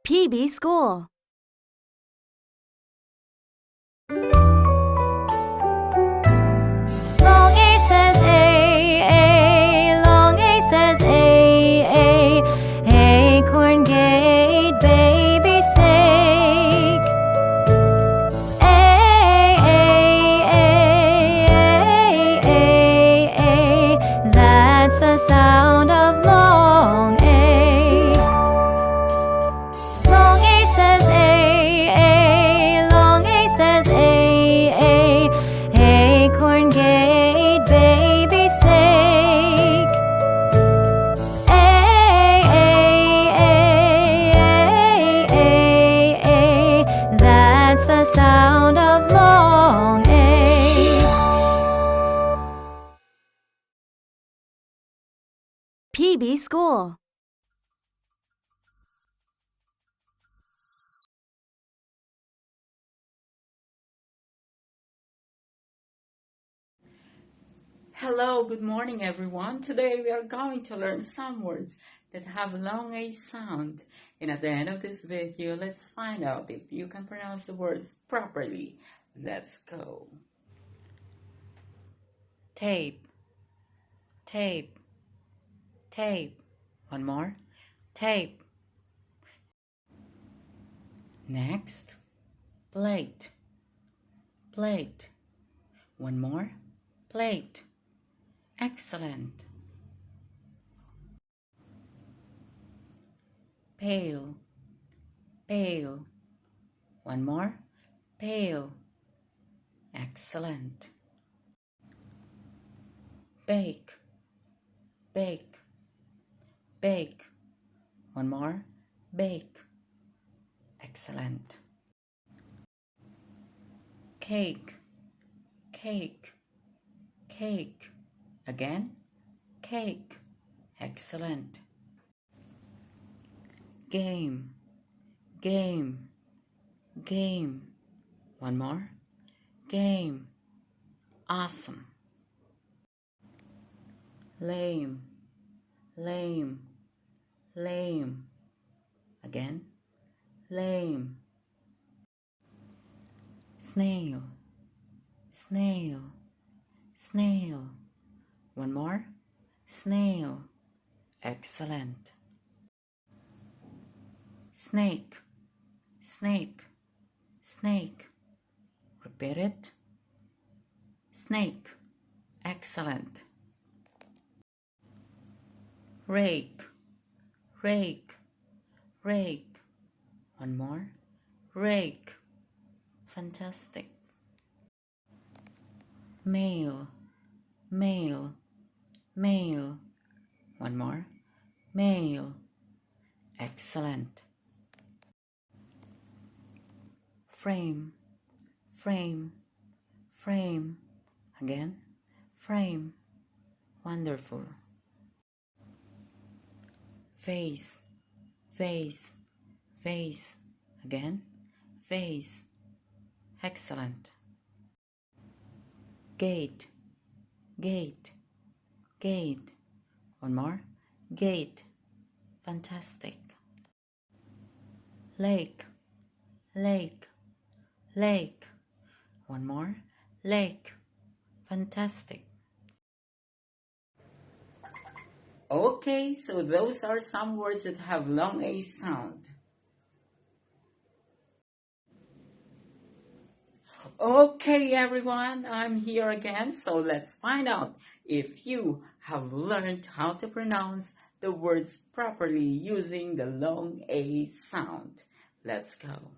PB School. Long A says A, long A says A, acorn gate, baby snake. A, that's the sound of long A. Long A says A, long A says A, acorn gate, baby snake. That's the sound of long A. PB School. Hello, good morning everyone. Today we are going to learn some words that have long A sound. And at the end of this video, let's find out if you can pronounce the words properly. Let's go. Tape, tape, tape. One more. Tape. Next, plate, plate. One more. Plate. Excellent. Pail, pail. One more. Pail. Excellent. Bake, bake, bake. One more. Bake. Excellent. Cake, cake, cake. Again, cake. Excellent. Game, game, game. One more. Game. Awesome. Lame, lame, lame. Again, lame. Snail, snail, snail. One more. Snail. Excellent. Snake, snake, snake. Repeat it. Snake. Excellent. Rake, rake, rake. One more. Rake. Fantastic. Mail, mail, mail. One more. Mail. Excellent. Frame, frame, frame. Again. Frame. Wonderful. Vase, vase, vase. Again. Vase. Excellent. Gate, gate, gate. One more. Gate. Fantastic. Lake, lake, lake. One more. Lake. Fantastic. Okay, so those are some words that have long A sound. Okay, everyone, I'm here again, so let's find out if you have learned how to pronounce the words properly using the long A sound. Let's go.